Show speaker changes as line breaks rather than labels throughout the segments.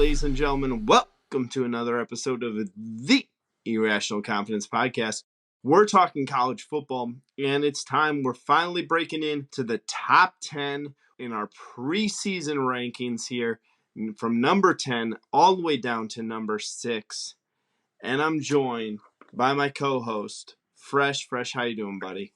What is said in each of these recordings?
ladies and gentlemen. Welcome to another episode of the Irrational Confidence Podcast. We're talking college football, and it's time. We're finally breaking into the top 10 in our preseason rankings here, from number 10 all the way down to number 6. And I'm joined by my co-host, Fresh. How you doing, buddy?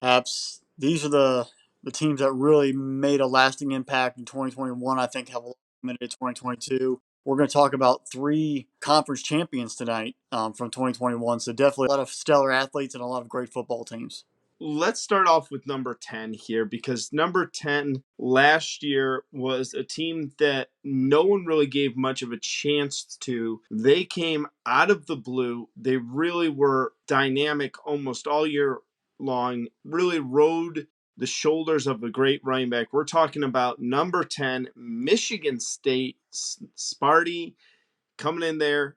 Apps. These are the teams that really made a lasting impact in 2021. I think have limited 2022. We're going to talk about 3 conference champions tonight from 2021. So definitely a lot of stellar athletes and a lot of great football teams.
Let's start off with number 10 here, because number 10 last year was a team that no one really gave much of a chance to. They came out of the blue. They really were dynamic almost all year long, really rode the shoulders of a great running back. We're talking about number 10, Michigan State, Sparty, coming in there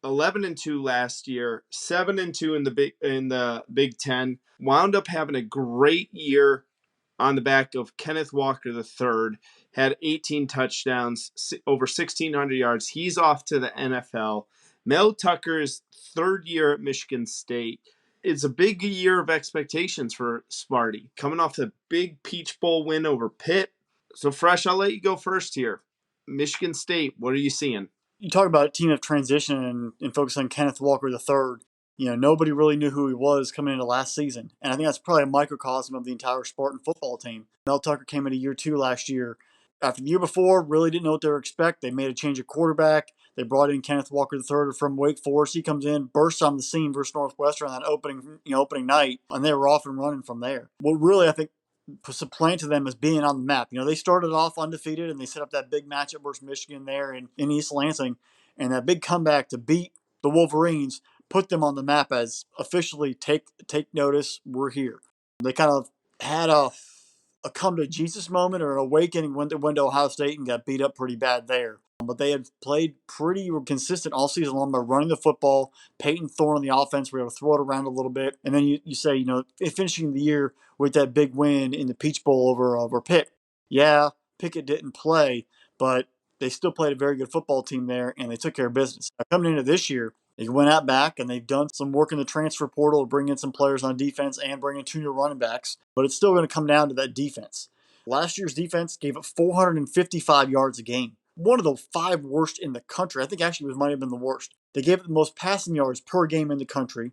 11-2 last year, 7-2 in the Big Ten. Wound up having a great year on the back of Kenneth Walker III. Had 18 touchdowns, over 1,600 yards. He's off to the NFL. Mel Tucker's third year at Michigan State. It's a big year of expectations for Sparty, coming off the big Peach Bowl win over Pitt. So, Fresh, I'll let you go first here. Michigan State, what are you seeing?
You talk about a team of transition and focus on Kenneth Walker III. Nobody really knew who he was coming into last season. And I think that's probably a microcosm of the entire Spartan football team. Mel Tucker came into year 2 last year. After the year before, really didn't know what they were expect. They made a change of quarterback. They brought in Kenneth Walker III from Wake Forest. He comes in, bursts on the scene versus Northwestern on that opening night, and they were off and running from there. What really, I think, supplanted them as being on the map. They started off undefeated, and they set up that big matchup versus Michigan there in East Lansing, and that big comeback to beat the Wolverines put them on the map as officially take notice, we're here. They kind of had a come to Jesus moment or an awakening when they went to Ohio State and got beat up pretty bad there. But they had played pretty consistent all season long by running the football. Peyton Thorne on the offense, we were able to throw it around a little bit. And then you say, finishing the year with that big win in the Peach Bowl over Pitt. Yeah, Pickett didn't play, but they still played a very good football team there, and they took care of business. Now, coming into this year, they went out back, and they've done some work in the transfer portal to bring in some players on defense and bring in 2 new running backs. But it's still going to come down to that defense. Last year's defense gave up 455 yards a game. One of the 5 worst in the country. I think actually it might have been the worst. They gave up the most passing yards per game in the country.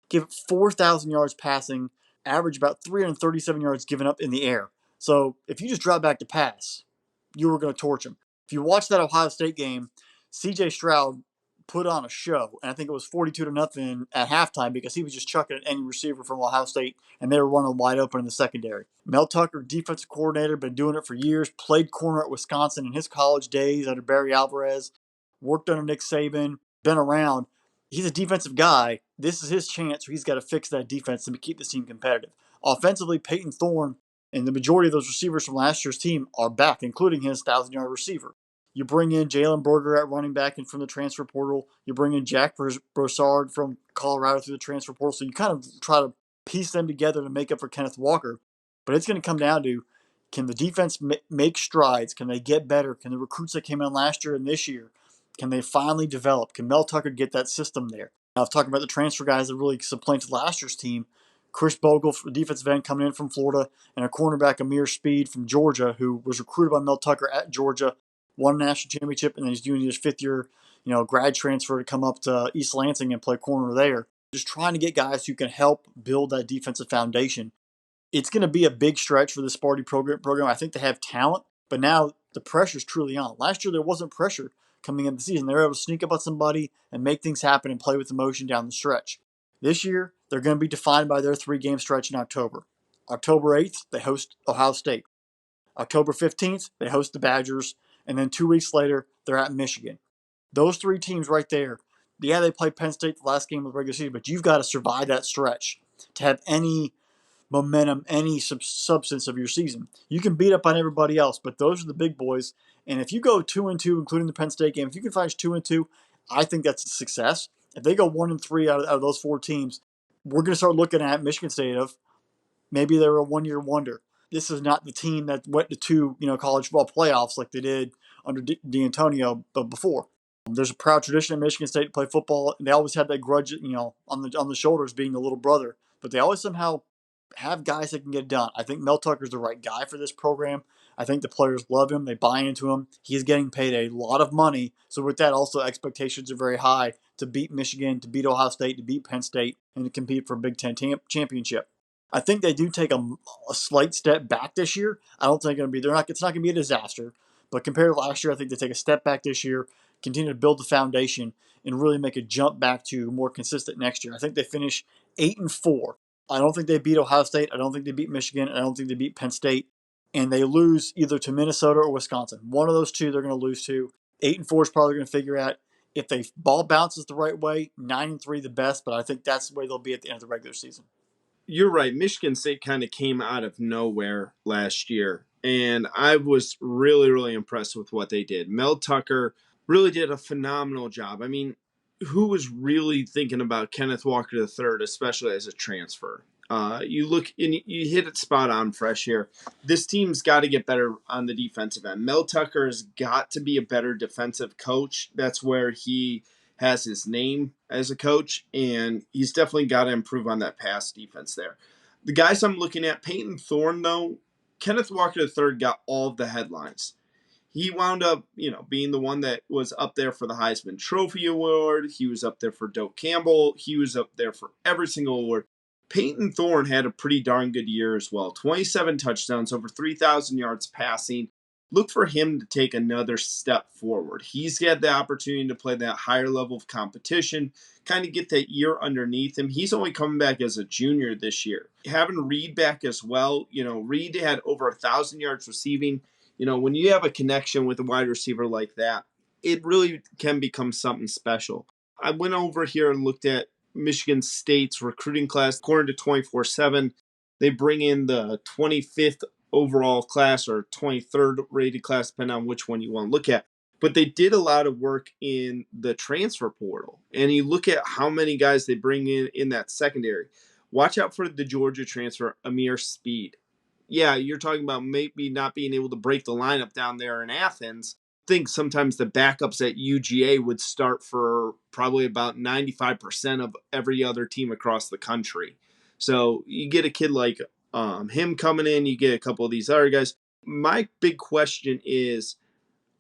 Gave up 4,000 yards passing, average about 337 yards given up in the air. So if you just drop back to pass, you were going to torch them. If you watch that Ohio State game, C.J. Stroud put on a show, and I think it was 42-0 at halftime because he was just chucking at any receiver from Ohio State, and they were running wide open in the secondary. Mel Tucker, defensive coordinator, been doing it for years, played corner at Wisconsin in his college days under Barry Alvarez, worked under Nick Saban, been around. He's a defensive guy. This is his chance, so he's got to fix that defense to keep this team competitive. Offensively, Peyton Thorne and the majority of those receivers from last year's team are back, including his 1,000-yard receiver. You bring in Jalen Berger at running back and from the transfer portal. You bring in Jack Broussard from Colorado through the transfer portal. So you kind of try to piece them together to make up for Kenneth Walker. But it's going to come down to, can the defense make strides? Can they get better? Can the recruits that came in last year and this year, can they finally develop? Can Mel Tucker get that system there? Now, I was talking about the transfer guys that really supplanted last year's team. Chris Bogle, defensive end coming in from Florida, and a cornerback, Amir Speed from Georgia, who was recruited by Mel Tucker at Georgia, won a national championship, and then he's doing his 5th-year, grad transfer to come up to East Lansing and play corner there. Just trying to get guys who can help build that defensive foundation. It's going to be a big stretch for the Sparty program. I think they have talent, but now the pressure's truly on. Last year there wasn't pressure coming into the season. They were able to sneak up on somebody and make things happen and play with emotion down the stretch. This year, they're going to be defined by their 3-game stretch in October. October 8th, they host Ohio State. October 15th, they host the Badgers. And then 2 weeks later, they're at Michigan. Those 3 teams right there, yeah, they played Penn State the last game of the regular season, but you've got to survive that stretch to have any momentum, any substance of your season. You can beat up on everybody else, but those are the big boys. And if you go 2-2, including the Penn State game, if you can finish 2-2, I think that's a success. If they go 1-3 out of those 4 teams, we're going to start looking at Michigan State of maybe they were a one-year wonder. this is not the team that went to two, college football playoffs like they did under D'Antonio before. There's a proud tradition at Michigan State to play football. And they always have that grudge, on the shoulders being the little brother, but they always somehow have guys that can get it done. I think Mel Tucker's the right guy for this program. I think the players love him. They buy into him. He's getting paid a lot of money. So with that, also expectations are very high to beat Michigan, to beat Ohio State, to beat Penn State, and to compete for a Big Ten championship. I think they do take a slight step back this year. I don't think it's not going to be a disaster. But compared to last year, I think they take a step back this year, continue to build the foundation, and really make a jump back to more consistent next year. I think they finish 8-4. I don't think they beat Ohio State. I don't think they beat Michigan. I don't think they beat Penn State. And they lose either to Minnesota or Wisconsin. One of those two they're going to lose to. 8-4 is probably going to figure out if they ball bounces the right way. 9-3 the best, but I think that's the way they'll be at the end of the regular season.
You're right. Michigan State kind of came out of nowhere last year, and I was really, really impressed with what they did. Mel Tucker really did a phenomenal job. I mean, who was really thinking about Kenneth Walker III, especially as a transfer? You look and you hit it spot on, Fresh here. This team's got to get better on the defensive end. Mel Tucker has got to be a better defensive coach. That's where he has his name as a coach, and he's definitely got to improve on that pass defense there. The guys I'm looking at, Peyton Thorne, though, Kenneth Walker III got all of the headlines. He wound up, being the one that was up there for the Heisman Trophy Award. He was up there for Doak Campbell. He was up there for every single award. Peyton Thorne had a pretty darn good year as well. 27 touchdowns, over 3,000 yards passing. Look for him to take another step forward. He's had the opportunity to play that higher level of competition, kind of get that year underneath him. He's only coming back as a junior this year. Having Reed back as well, Reed had over 1,000 yards receiving. When you have a connection with a wide receiver like that, it really can become something special. I went over here and looked at Michigan State's recruiting class. According to 24/7, they bring in the 25th overall class or 23rd rated class, depending on which one you want to look at. But they did a lot of work in the transfer portal. And you look at how many guys they bring in that secondary. Watch out for the Georgia transfer, Amir Speed. Yeah, you're talking about maybe not being able to break the lineup down there in Athens. I think sometimes the backups at UGA would start for probably about 95% of every other team across the country. So you get a kid like him coming in, you get a couple of these other guys. My big question is,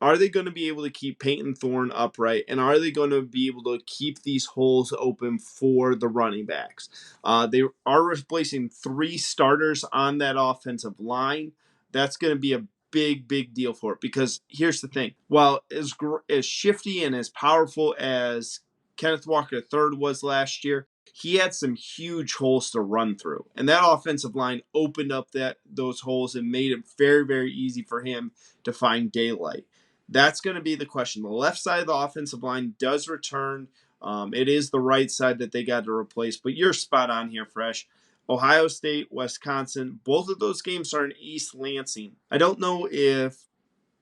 are they going to be able to keep Peyton Thorne upright, and are they going to be able to keep these holes open for the running backs? They are replacing 3 starters on that offensive line. That's going to be a big, big deal for it, because here's the thing. While as shifty and as powerful as Kenneth Walker III was last year, he had some huge holes to run through. And that offensive line opened up those holes and made it very, very easy for him to find daylight. That's going to be the question. The left side of the offensive line does return. It is the right side that they got to replace. But you're spot on here, Fresh. Ohio State, Wisconsin, both of those games are in East Lansing. I don't know if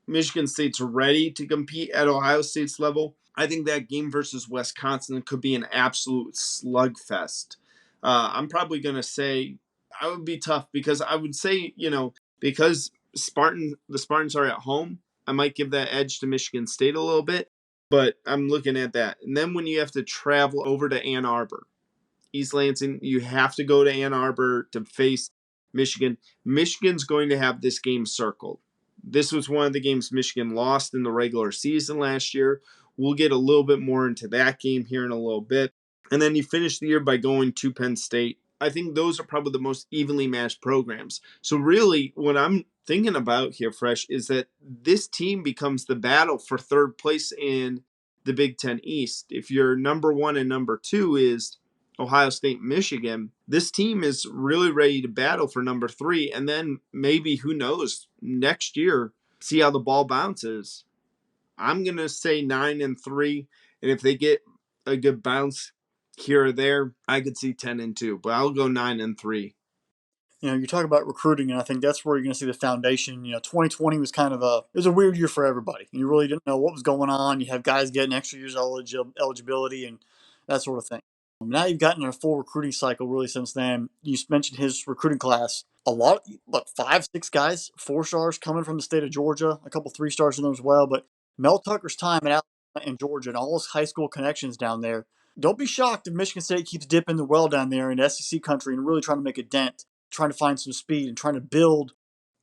Michigan State's ready to compete at Ohio State's level. I think that game versus Wisconsin could be an absolute slugfest. I'm probably going to say I would be tough, because I would say, because the Spartans are at home, I might give that edge to Michigan State a little bit, but I'm looking at that. And then when you have to travel over to Ann Arbor, East Lansing, you have to go to Ann Arbor to face Michigan. Michigan's going to have this game circled. This was one of the games Michigan lost in the regular season last year. We'll get a little bit more into that game here in a little bit. And then you finish the year by going to Penn State. I think those are probably the most evenly matched programs. So really, what I'm thinking about here, Fresh, is that this team becomes the battle for third place in the Big Ten East. If your number 1 and number 2 is Ohio State, Michigan, this team is really ready to battle for number 3. And then maybe, who knows, next year, see how the ball bounces. I'm going to say 9-3. And if they get a good bounce here or there, I could see 10-2, but I'll go 9-3.
You talk about recruiting, and I think that's where you're going to see the foundation. 2020 was it was a weird year for everybody. You really didn't know what was going on. You have guys getting extra years eligibility and that sort of thing. Now you've gotten a full recruiting cycle really since then. You mentioned his recruiting class. a lot, look, 5, 6 guys, 4 stars coming from the state of Georgia, a couple 3 stars in them as well. But Mel Tucker's time at Alabama and Georgia and all his high school connections down there. Don't be shocked if Michigan State keeps dipping the well down there in SEC country and really trying to make a dent, trying to find some speed and trying to build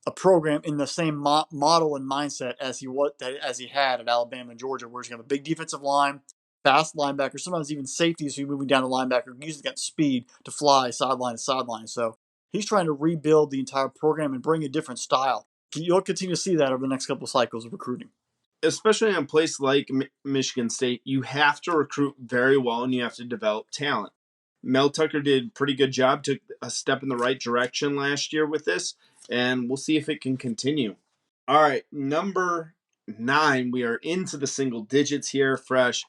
a program in the same model and mindset as he had at Alabama and Georgia, where he's going to have a big defensive line, fast linebacker, sometimes even safeties who are moving down the linebacker, usually got speed to fly sideline to sideline. So he's trying to rebuild the entire program and bring a different style. You'll continue to see that over the next couple of cycles of recruiting.
Especially in a place like Michigan State, you have to recruit very well and you have to develop talent. Mel Tucker did a pretty good job, took a step in the right direction last year with this, and we'll see if it can continue. All right, number 9, we are into the single digits here, fresh.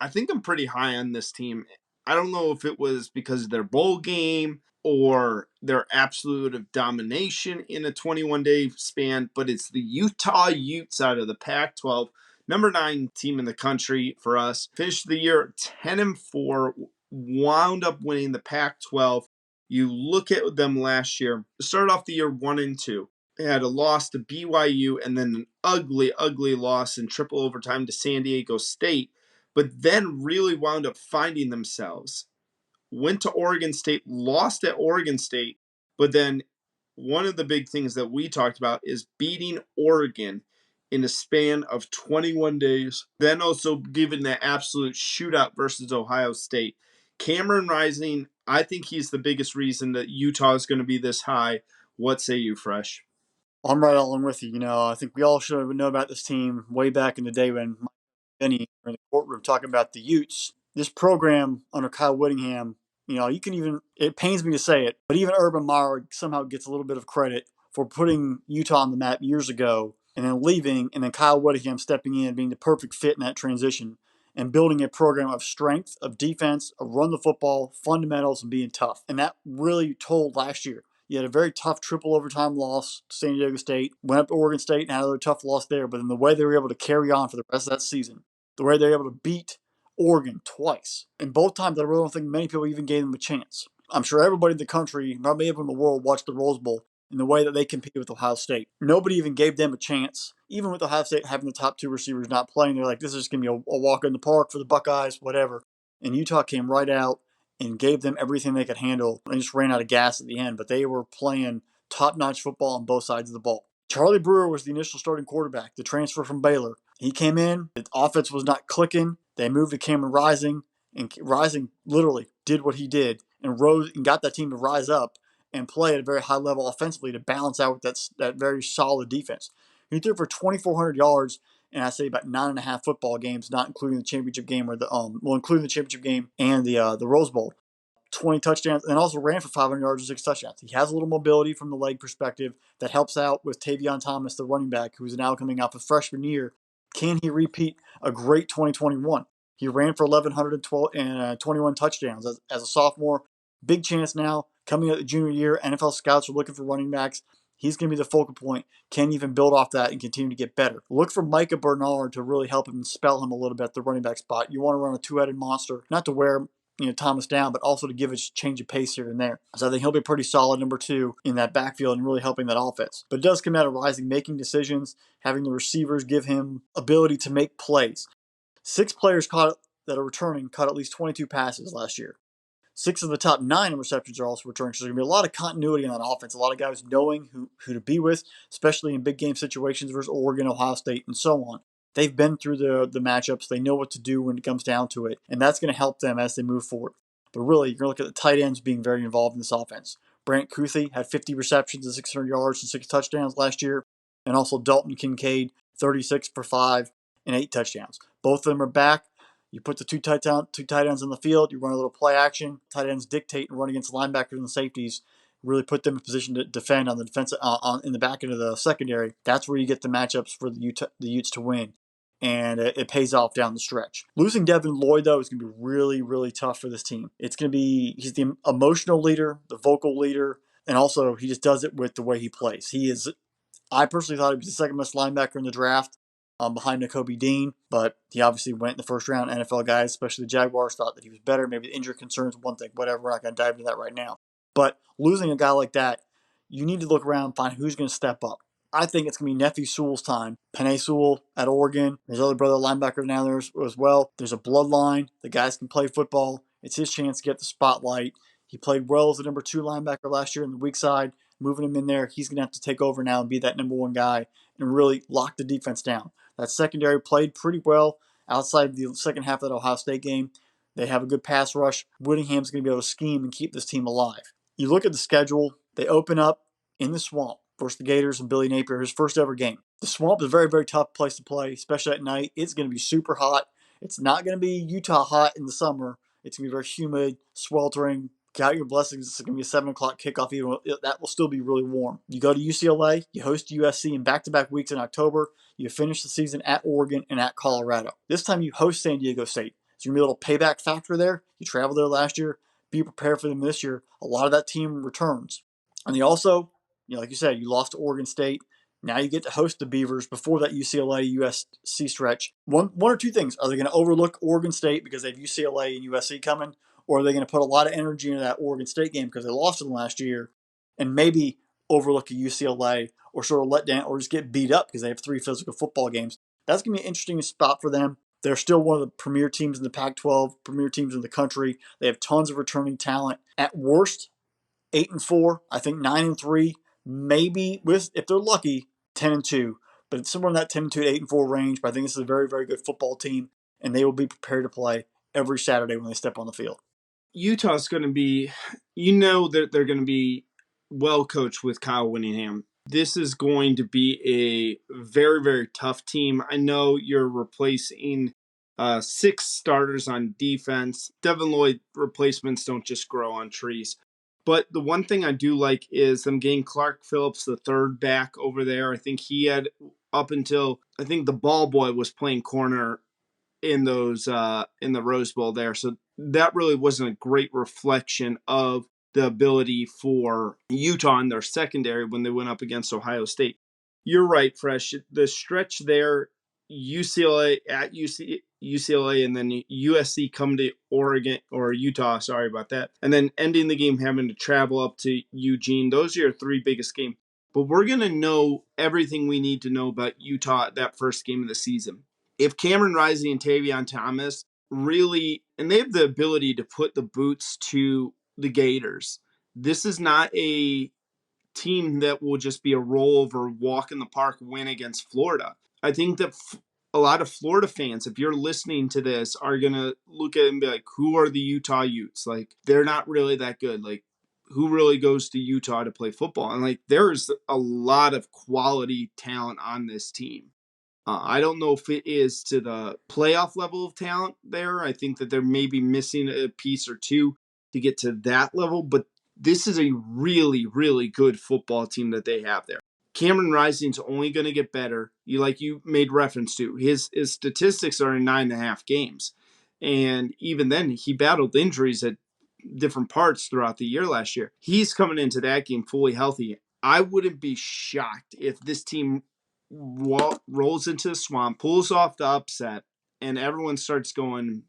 I think I'm pretty high on this team. I don't know if it was because of their bowl game or their absolute domination in a 21-day span, but it's the Utah Utes out of the Pac-12, number 9 team in the country for us. Finished the year 10-4, wound up winning the Pac-12. You look at them last year, started off the year 1-2. They had a loss to BYU and then an ugly, ugly loss in triple overtime to San Diego State, but then really wound up finding themselves. Went to Oregon State, lost at Oregon State, but then one of the big things that we talked about is beating Oregon in a span of 21 days. Then also giving that absolute shootout versus Ohio State. Cameron Rising, I think he's the biggest reason that Utah is going to be this high. What say you, Fresh?
I'm right along with you. I think we all should have known about this team way back in the day when Benny were in the courtroom talking about the Utes. This program under Kyle Whittingham, you can even, it pains me to say it, but even Urban Meyer somehow gets a little bit of credit for putting Utah on the map years ago and then leaving, and then Kyle Whittingham stepping in, being the perfect fit in that transition and building a program of strength, of defense, of run the football, fundamentals, and being tough. And that really told last year. You had a very tough triple overtime loss to San Diego State, went up to Oregon State and had another tough loss there. But then the way they were able to carry on for the rest of that season, the way they were able to beat Oregon twice, and both times I really don't think many people even gave them a chance. I'm sure everybody in the country, probably everyone in the world, watched the Rose Bowl in the way that they competed with Ohio State. Nobody even gave them a chance. Even with Ohio State having the top 2 receivers not playing, they're like, this is going to be a walk in the park for the Buckeyes, whatever. And Utah came right out and gave them everything they could handle and just ran out of gas at the end. But they were playing top-notch football on both sides of the ball. Charlie Brewer was the initial starting quarterback, the transfer from Baylor. He came in, the offense was not clicking. They moved to Cameron Rising, and Rising literally did what he did and rose and got that team to rise up and play at a very high level offensively to balance out with that very solid defense. He threw for 2,400 yards and I say about 9.5 football games, not including the championship game or including the championship game and the Rose Bowl. 20 touchdowns, and also ran for 500 yards and 6 touchdowns. He has a little mobility from the leg perspective that helps out with Tavion Thomas, the running back, who's now coming off a freshman year. Can he repeat a great 2021? He ran for 1,112 and 21 touchdowns as a sophomore. Big chance now coming out the junior year. NFL scouts are looking for running backs. He's going to be the focal point. Can he even build off that and continue to get better? Look for Micah Bernard to really help him and spell him a little bit at the running back spot. You want to run a 2-headed monster, not to wear Thomas down, but also to give a change of pace here and there. So I think he'll be pretty solid number 2 in that backfield and really helping that offense. But it does come out of Rising making decisions, having the receivers give him ability to make plays. 6 players that are returning caught at least 22 passes last year. 6 of the top 9 receptions are also returning. So there's going to be a lot of continuity in that offense. A lot of guys knowing who to be with, especially in big game situations versus Oregon, Ohio State, and so on. They've been through the matchups. They know what to do when it comes down to it. And that's going to help them as they move forward. But really, you're going to look at the tight ends being very involved in this offense. Brant Kuthi had 50 receptions and 600 yards and 6 touchdowns last year. And also Dalton Kincaid, 36 for 5 and 8 touchdowns. Both of them are back. You put the two tight ends on the field. You run a little play action. Tight ends dictate and run against linebackers and safeties. Really put them in position to defend on the defensive in the back end of the secondary. That's where you get the matchups for the Utes to win, and it pays off down the stretch. Losing Devin Lloyd though is going to be really, really tough for this team. It's going to be he's the emotional leader, the vocal leader, and also he just does it with the way he plays. I personally thought he was the second best linebacker in the draft. Behind Nakobe Dean, but he obviously went in the first round. NFL guys, especially the Jaguars, thought that he was better. Maybe the injury concerns, one thing, whatever. We're not going to dive into that right now. But losing a guy like that, you need to look around and find who's going to step up. I think it's going to be Nephew Sewell's time. Penei Sewell at Oregon. There's other brother linebacker down there as well. There's a bloodline. The guys can play football. It's his chance to get the spotlight. He played well as the number 2 linebacker last year in the weak side. Moving him in there, he's going to have to take over now and be that number 1 guy and really lock the defense down. That secondary played pretty well outside the second half of that Ohio State game. They have a good pass rush. Whittingham's going to be able to scheme and keep this team alive. You look at the schedule, they open up in the Swamp versus the Gators and Billy Napier, his first ever game. The Swamp is a very, very tough place to play, especially at night. It's going to be super hot. It's not going to be Utah hot in the summer. It's going to be very humid, sweltering. Count your blessings. It's going to be a 7 o'clock kickoff. Even that will still be really warm. You go to UCLA. You host USC in back-to-back weeks in October. You finish the season at Oregon and at Colorado. This time you host San Diego State. So you're going to be a little payback factor there. You traveled there last year. Be prepared for them this year. A lot of that team returns. And you also, like you said, you lost to Oregon State. Now you get to host the Beavers before that UCLA USC stretch. One or two things. Are they going to overlook Oregon State because they have UCLA and USC coming? Or are they going to put a lot of energy into that Oregon State game because they lost them last year and maybe overlook a UCLA or sort of let down or just get beat up because they have 3 physical football games? That's going to be an interesting spot for them. They're still one of the premier teams in the Pac-12, premier teams in the country. They have tons of returning talent. At worst, 8-4. I think 9-3. Maybe if they're lucky, 10-2. But it's somewhere in that 10-2 to 8-4 range. But I think this is a very, very good football team, and they will be prepared to play every Saturday when they step on the field.
Utah's going to be, that they're going to be well coached with Kyle Whittingham. This is going to be a very, very tough team. I know you're replacing 6 starters on defense. Devin Lloyd replacements don't just grow on trees. But the one thing I do like is them getting Clark Phillips, the 3rd back over there. I think he had up until, I think the ball boy was playing corner in those in the Rose Bowl there. So that really wasn't a great reflection of the ability for Utah in their secondary when they went up against Ohio State. You're right, Fresh. The stretch there, UCLA at UCLA and then USC come to Oregon or Utah, sorry about that. And then ending the game having to travel up to Eugene. Those are your 3 biggest games. But we're going to know everything we need to know about Utah at that first game of the season. If Cameron Rising and Tavion Thomas really, and they have the ability to put the boots to the Gators, this is not a team that will just be a rollover, walk in the park, win against Florida. I think that a lot of Florida fans, if you're listening to this, are going to look at it and be like, who are the Utah Utes? Like, they're not really that good. Like, who really goes to Utah to play football? And, like, there's a lot of quality talent on this team. I don't know if it is to the playoff level of talent there. I think that they're maybe missing a piece or two to get to that level, but this is a really, really good football team that they have there. Cameron Rising's only going to get better. You made reference to, his statistics are in 9.5 games. And even then, he battled injuries at different parts throughout the year last year. He's coming into that game fully healthy. I wouldn't be shocked if this team rolls into the Swamp, pulls off the upset, and everyone starts going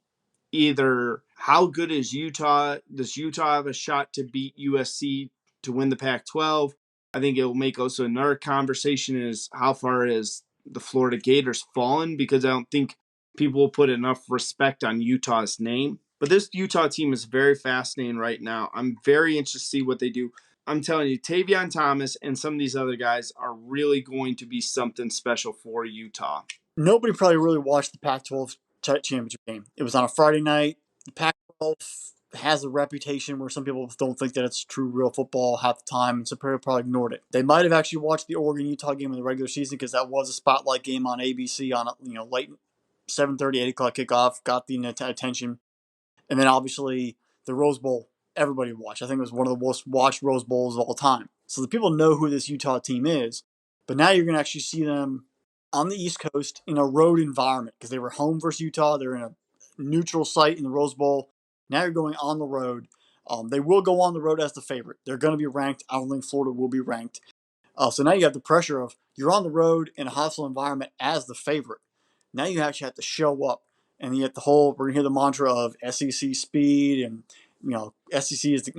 either how good is Utah? Does Utah have a shot to beat USC to win the Pac-12? I think it will make also another conversation is how far is the Florida Gators fallen, because I don't think people will put enough respect on Utah's name. But this Utah team is very fascinating right now. I'm very interested to see what they do. I'm telling you, Tavion Thomas and some of these other guys are really going to be something special for Utah.
Nobody probably really watched the Pac-12 championship game. It was on a Friday night. The Pac-12 has a reputation where some people don't think that it's true real football half the time, and some people probably ignored it. They might have actually watched the Oregon-Utah game in the regular season because that was a spotlight game on ABC on late 7:30, 8 o'clock kickoff, got the attention. And then obviously the Rose Bowl, everybody watched. I think it was one of the most watched Rose Bowls of all time. So the people know who this Utah team is, but now you're going to actually see them on the East Coast in a road environment because they were home versus Utah. They're in a neutral site in the Rose Bowl. Now you're going on the road. They will go on the road as the favorite. They're going to be ranked. I don't think Florida will be ranked. So now you have the pressure of you're on the road in a hostile environment as the favorite. Now you actually have to show up. And you get we're going to hear the mantra of SEC speed and SEC is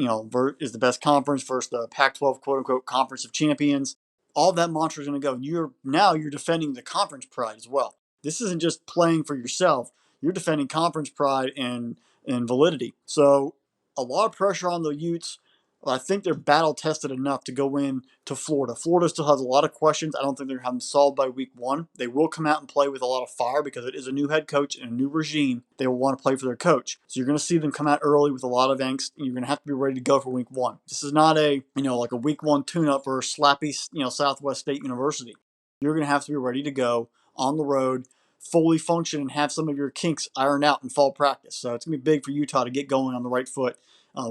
is the best conference versus the Pac-12 quote unquote conference of champions. All that mantra is going to go. You're defending the conference pride as well. This isn't just playing for yourself. You're defending conference pride and validity. So a lot of pressure on the Utes. I think they're battle tested enough to go in to Florida. Florida still has a lot of questions. I don't think they're going to have them solved by week one. They will come out and play with a lot of fire because it is a new head coach and a new regime. They will want to play for their coach. So you're going to see them come out early with a lot of angst, and you're going to have to be ready to go for week one. This is not like a week one tune-up for slappy, Southwest State University. You're going to have to be ready to go on the road, fully function, and have some of your kinks ironed out in fall practice. So it's going to be big for Utah to get going on the right foot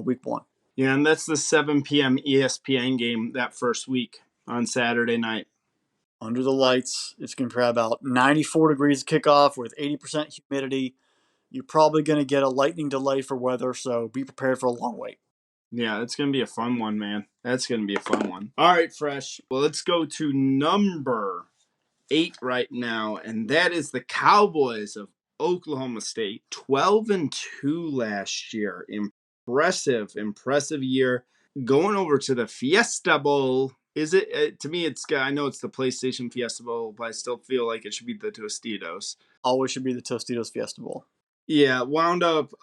week one.
Yeah, and that's the 7 p.m. ESPN game that first week on Saturday night.
Under the lights, it's going to be about 94 degrees kickoff with 80% humidity. You're probably going to get a lightning delay for weather, so be prepared for a long wait.
Yeah, it's going to be a fun one, man. That's going to be a fun one. All right, Fresh. Well, let's go to number 8 right now, and that is the Cowboys of Oklahoma State. 12-2 last year. Impressive year. Going over to the Fiesta Bowl. Is it to me? I know it's the PlayStation Fiesta Bowl, but I still feel like it should be the Tostitos.
Always should be the Tostitos Fiesta Bowl.
Yeah, wound up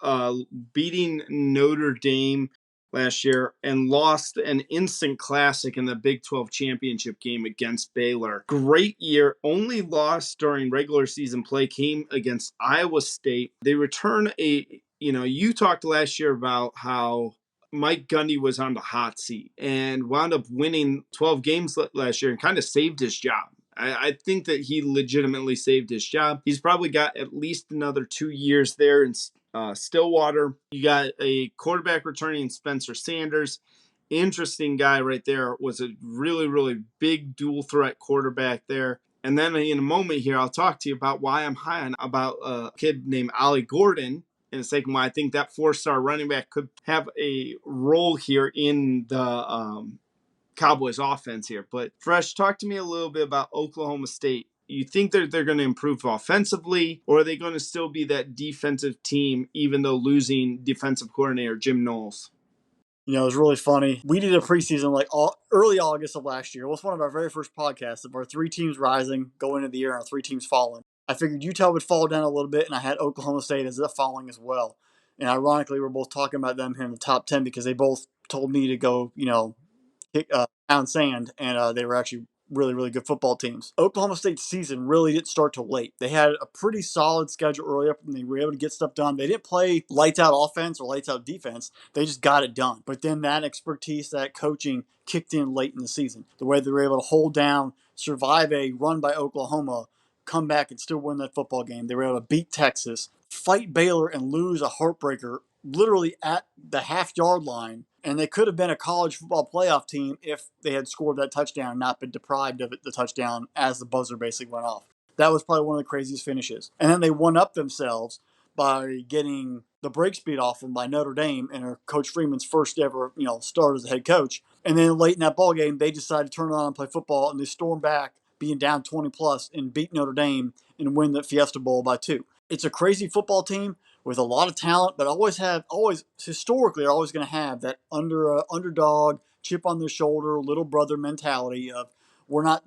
beating Notre Dame last year and lost an instant classic in the Big 12 championship game against Baylor. Great year. Only loss during regular season play came against Iowa State. They return you talked last year about how Mike Gundy was on the hot seat and wound up winning 12 games last year and kind of saved his job. I think that he legitimately saved his job. He's probably got at least another 2 years there in Stillwater. You got a quarterback returning, Spencer Sanders. Interesting guy right there. Was a really, really big dual threat quarterback there. And then in a moment here, I'll talk to you about why I'm high on about a kid named Ollie Gordon in a second, why I think that 4-star running back could have a role here in the Cowboys offense here. But Fresh, talk to me a little bit about Oklahoma State. You think that they're going to improve offensively, or are they going to still be that defensive team even though losing defensive coordinator Jim Knowles?
It was really funny. We did a preseason early August of last year. It was one of our very first podcasts of our 3 teams rising, going into the year, and our 3 teams falling. I figured Utah would fall down a little bit, and I had Oklahoma State as a falling as well. And ironically, we're both talking about them here in the top 10 because they both told me to go, pound sand, and they were actually really, really good football teams. Oklahoma State's season really didn't start till late. They had a pretty solid schedule early up, and they were able to get stuff done. They didn't play lights out offense or lights out defense. They just got it done. But then that expertise, that coaching kicked in late in the season. The way they were able to hold down, survive a run by Oklahoma, come back and still win that football game. They were able to beat Texas, fight Baylor, and lose a heartbreaker literally at the half-yard line. And they could have been a college football playoff team if they had scored that touchdown and not been deprived of the touchdown as the buzzer basically went off. That was probably one of the craziest finishes. And then they one-up themselves by getting the break speed off them by Notre Dame and Coach Freeman's first ever start as a head coach. And then late in that ball game, they decided to turn it on and play football, and they stormed back, being down 20-plus, and beat Notre Dame and win the Fiesta Bowl by 2. It's a crazy football team with a lot of talent, but historically are always going to have that underdog, chip on their shoulder, little brother mentality of we're not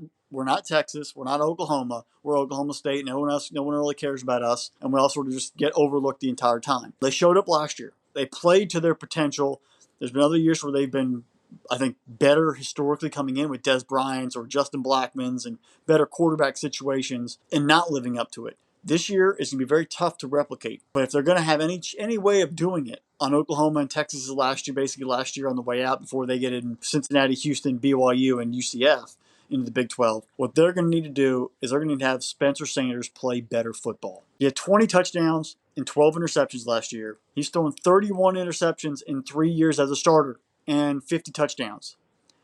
Texas, we're not Oklahoma, we're Oklahoma State. No one really cares about us, and we all sort of just get overlooked the entire time. They showed up last year. They played to their potential. There's been other years where they've been, I think, better historically coming in with Des Bryant's or Justin Blackmon's and better quarterback situations and not living up to it. This year is going to be very tough to replicate. But if they're going to have any way of doing it on Oklahoma and Texas last year on the way out before they get in Cincinnati, Houston, BYU, and UCF into the Big 12, what they're going to need to do is they're going to need to have Spencer Sanders play better football. He had 20 touchdowns and 12 interceptions last year. He's thrown 31 interceptions in 3 years as a starter and 50 touchdowns.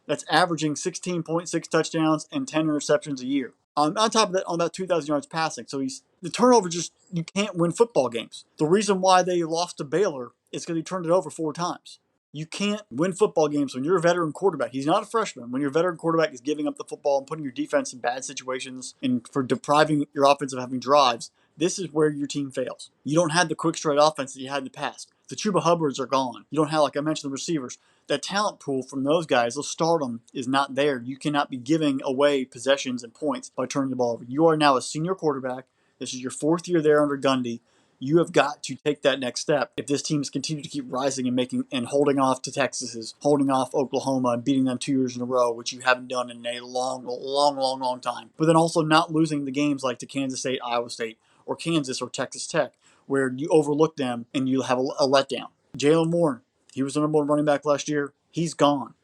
That's averaging 16.6 touchdowns and 10 interceptions a year. On top of that, on about 2,000 yards passing. So the turnover you can't win football games. The reason why they lost to Baylor is because he turned it over 4 times. You can't win football games when you're a veteran quarterback. He's not a freshman. When your veteran quarterback is giving up the football and putting your defense in bad situations and for depriving your offense of having drives, this is where your team fails. You don't have the quick straight offense that you had in the past. The Chuba Hubbards are gone. You don't have, like I mentioned, the receivers. That talent pool from those guys, they'll start them, is not there. You cannot be giving away possessions and points by turning the ball over. You are now a senior quarterback. This is your 4th year there under Gundy. You have got to take that next step if this team is continuing to keep rising and making and holding off to Texas, holding off Oklahoma and beating them 2 years in a row, which you haven't done in a long time. But then also not losing the games like to Kansas State, Iowa State, or Kansas or Texas Tech, where you overlook them and you have a letdown. Jalen Moore, he was the number 1 running back last year. He's gone.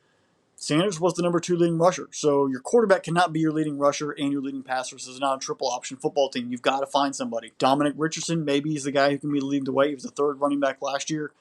Sanders was the number 2 leading rusher. So your quarterback cannot be your leading rusher and your leading passer. This is not a triple option football team. You've got to find somebody. Dominic Richardson, maybe he's the guy who can be the leading the way. He was the 3rd running back last year.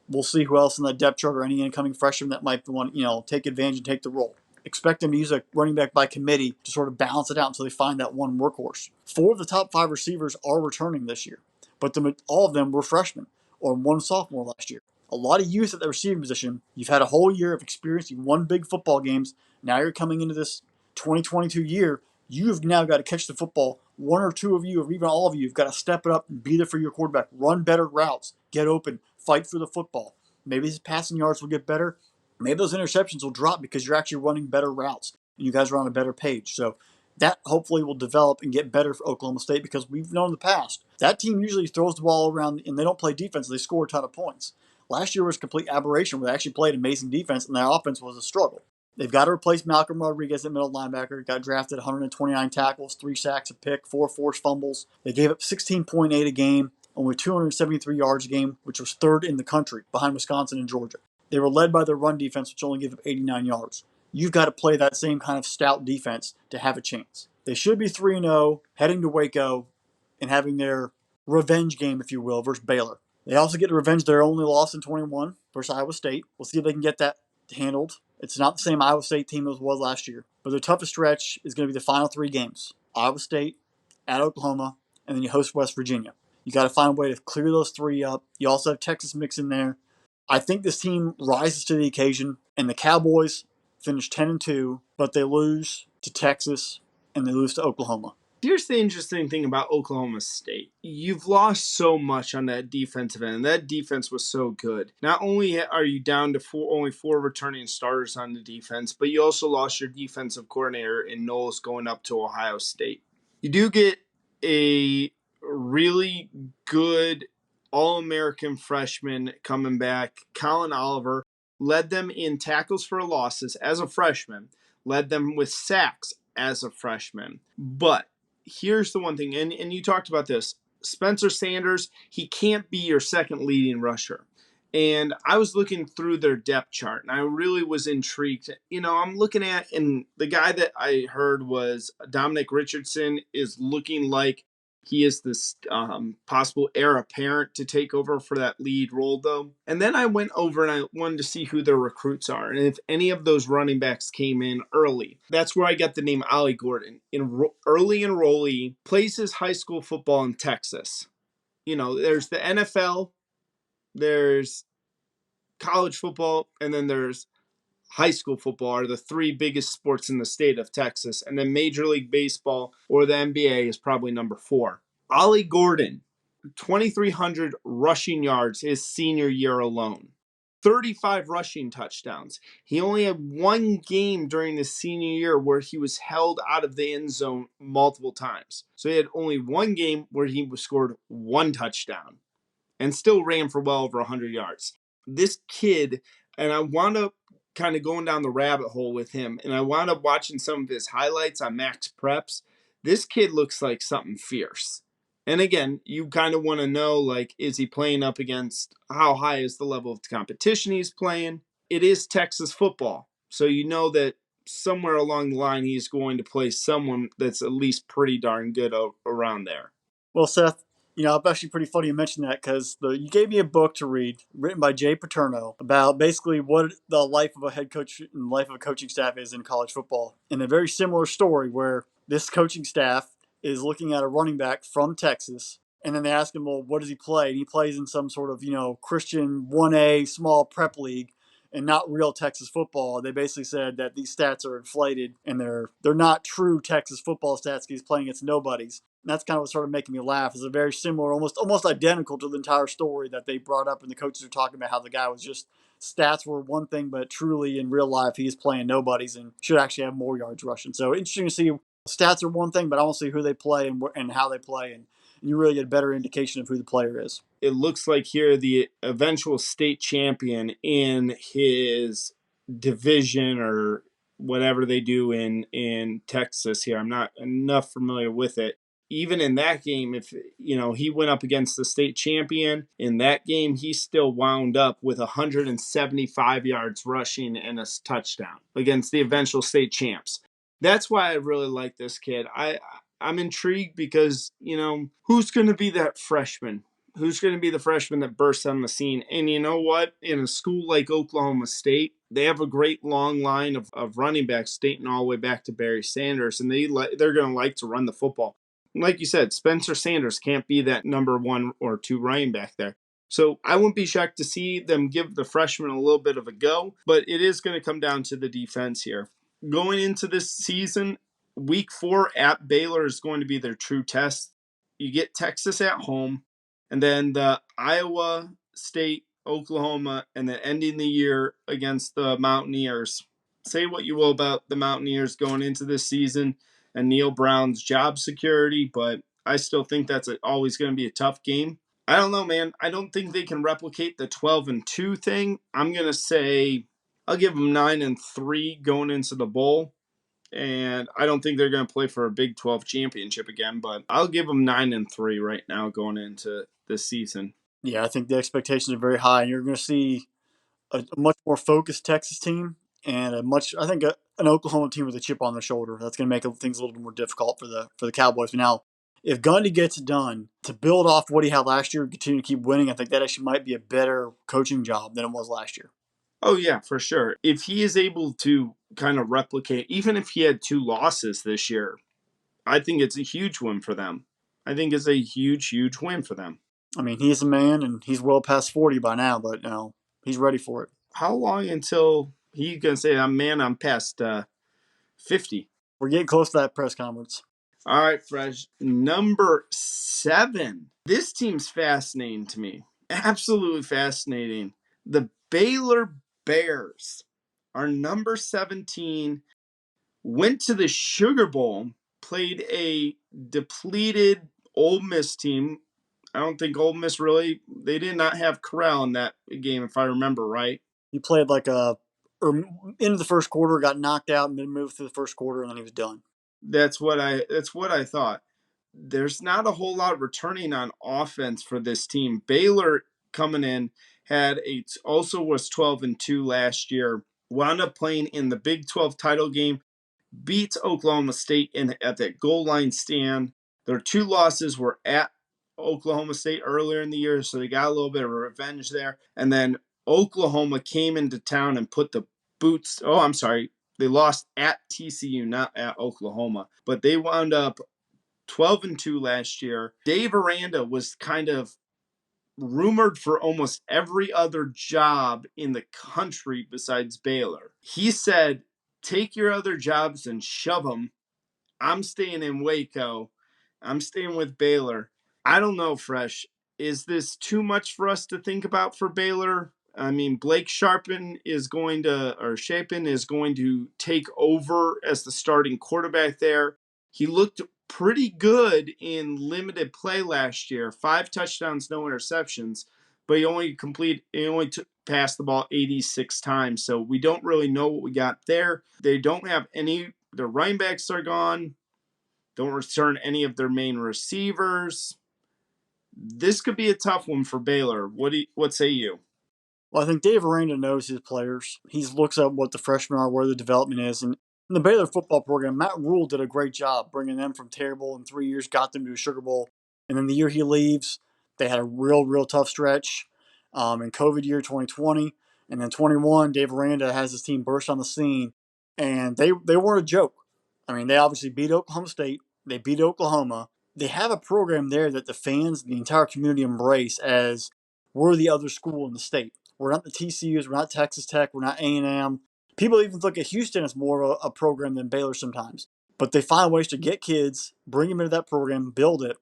We'll see who else in that depth chart or any incoming freshman that might want take advantage and take the role. Expect them to use a running back by committee to sort of balance it out until they find that one workhorse. 4 of the top 5 receivers are returning this year, but all of them were freshmen or 1 sophomore last year. A lot of youth at the receiving position. You've had a whole year of experience. You've won big football games. Now you're coming into this 2022 year. You've now got to catch the football. 1 or 2 of you, or even all of you, have got to step it up and be there for your quarterback. Run better routes. Get open. Fight for the football. Maybe his passing yards will get better. Maybe those interceptions will drop because you're actually running better routes and you guys are on a better page. So that hopefully will develop and get better for Oklahoma State because we've known in the past that team usually throws the ball around and they don't play defense. They score a ton of points. Last year was a complete aberration where they actually played amazing defense and their offense was a struggle. They've got to replace Malcolm Rodriguez at middle linebacker. Got drafted 129 tackles, 3 sacks, a pick, 4 forced fumbles. They gave up 16.8 a game, only 273 yards a game, which was 3rd in the country behind Wisconsin and Georgia. They were led by their run defense, which only gave up 89 yards. You've got to play that same kind of stout defense to have a chance. They should be 3-0, heading to Waco, and having their revenge game, if you will, versus Baylor. They also get to revenge their only loss in 21 versus Iowa State. We'll see if they can get that handled. It's not the same Iowa State team as it was last year. But their toughest stretch is going to be the final 3 games. Iowa State, at Oklahoma, and then you host West Virginia. You got to find a way to clear those 3 up. You also have Texas mix in there. I think this team rises to the occasion, and the Cowboys finish 10-2, but they lose to Texas and they lose to Oklahoma.
Here's the interesting thing about Oklahoma State. You've lost so much on that defensive end. That defense was so good. Not only are you down to only 4 returning starters on the defense, but you also lost your defensive coordinator in Knowles going up to Ohio State. You do get a really good All-American freshman coming back. Colin Oliver led them in tackles for losses as a freshman, led them with sacks as a freshman. But here's the one thing, and you talked about this. Spencer Sanders, he can't be your second leading rusher. And I was looking through their depth chart, and I really was intrigued. I'm looking at, and the guy that I heard was Dominic Richardson is looking like he is this possible heir apparent to take over for that lead role, though. And then I went over and I wanted to see who their recruits are and if any of those running backs came in early. That's where I got the name Ollie Gordon. Early enrollee, plays his high school football in Texas. There's the NFL, there's college football, and then there's high school football are the 3 biggest sports in the state of Texas. And then Major League Baseball or the NBA is probably number 4. Ollie Gordon, 2,300 rushing yards his senior year alone. 35 rushing touchdowns. He only had 1 game during his senior year where he was held out of the end zone multiple times. So he had only 1 game where he scored 1 touchdown and still ran for well over 100 yards. This kid, and I wound up kind of going down the rabbit hole with him, and I wound up watching some of his highlights on Max Preps. This kid looks like something fierce. And again, you kind of want to know, is he playing up against, how high is the level of competition he's playing? It is Texas football. So you know that somewhere along the line he's going to play someone that's at least pretty darn good around there.
Well, Seth, it's actually pretty funny you mentioned that because you gave me a book to read written by Jay Paterno about basically what the life of a head coach and life of a coaching staff is in college football. And a very similar story where this coaching staff is looking at a running back from Texas, and then they ask him, well, what does he play? And he plays in some sort of, Christian 1A small prep league and not real Texas football. They basically said that these stats are inflated and they're not true Texas football stats because he's playing against nobodies. And that's kind of what started making me laugh. It's a very similar, almost identical to the entire story that they brought up, and the coaches are talking about how the guy was just stats were one thing, but truly in real life he's playing nobodies and should actually have more yards rushing. So interesting to see. Stats are one thing, but I want to see who they play and how they play, and you really get a better indication of who the player is.
It looks like here the eventual state champion in his division or whatever they do in Texas here. I'm not enough familiar with it. Even in that game, if he went up against the state champion in that game, he still wound up with 175 yards rushing and a touchdown against the eventual state champs. That's why I really like this kid. I'm intrigued because, who's going to be that freshman? Who's going to be the freshman that bursts on the scene? And you know what? In a school like Oklahoma State, they have a great long line of running backs dating all the way back to Barry Sanders, and they're going to like to run the football. Like you said, Spencer Sanders can't be that number 1 or 2 running back there. So I wouldn't be shocked to see them give the freshman a little bit of a go, but it is going to come down to the defense here. Going into this season, week 4 at Baylor is going to be their true test. You get Texas at home, and then the Iowa State, Oklahoma, and then ending the year against the Mountaineers. Say what you will about the Mountaineers going into this season and Neil Brown's job security, but I still think that's always going to be a tough game. I don't know, man. I don't think they can replicate the 12-2 thing. I'm going to say I'll give them 9-3 going into the bowl. And I don't think they're going to play for a Big 12 championship again, but I'll give them 9-3 right now going into this season.
Yeah, I think the expectations are very high, and you're going to see a much more focused Texas team and an Oklahoma team with a chip on their shoulder. That's going to make things a little bit more difficult for the Cowboys. But now, if Gundy gets it done to build off what he had last year and continue to keep winning, I think that actually might be a better coaching job than it was last year.
Oh, yeah, for sure. If he is able to kind of replicate, even if he had 2 losses this year, I think it's a huge win for them. I think it's a huge, huge win for them.
I mean, he's a man, and he's well past 40 by now, but he's ready for it.
How long until he's going to say, I'm past 50?
We're getting close to that press conference.
All right, Fresh. Number 7. This team's fascinating to me. Absolutely fascinating. The Baylor Bears are number 17, went to the Sugar Bowl, played a depleted Ole Miss team. I don't think Ole Miss they did not have Corral in that game, if I remember right.
He played into the first quarter, got knocked out, and then moved through the first quarter, and then he was done.
That's what I thought. There's not a whole lot returning on offense for this team. Baylor coming in also was 12-2 last year. Wound up playing in the Big 12 title game, beats Oklahoma State at that goal line stand. Their 2 losses were at Oklahoma State earlier in the year, so they got a little bit of revenge there. And then Oklahoma came into town and put the boots. Oh, I'm sorry. They lost at TCU, not at Oklahoma. But they wound up 12-2 last year. Dave Aranda was kind of rumored for almost every other job in the country besides Baylor. He said, take your other jobs and shove them. I'm staying in Waco. I'm staying with Baylor. I don't know, Fresh. Is this too much for us to think about for Baylor? I mean, Blake Shapen is going to take over as the starting quarterback there. He looked pretty good in limited play last year. 5 touchdowns, no interceptions, but he only passed the ball 86 times. So we don't really know what we got there. They don't have their running backs are gone. Don't return any of their main receivers. This could be a tough one for Baylor. What say you?
Well, I think Dave Aranda knows his players. He looks at what the freshmen are, where the development is. And in the Baylor football program, Matt Rule did a great job bringing them from terrible in 3 years, got them to a Sugar Bowl. And then the year he leaves, they had a real tough stretch in COVID year 2020. And then 21, Dave Aranda has his team burst on the scene. And they weren't a joke. I mean, they obviously beat Oklahoma State. They beat Oklahoma. They have a program there that the fans, the entire community embrace as we're the other school in the state. We're not the TCUs. We're not Texas Tech. We're not A&M. People even look at Houston as more of a program than Baylor sometimes. But they find ways to get kids, bring them into that program, build it,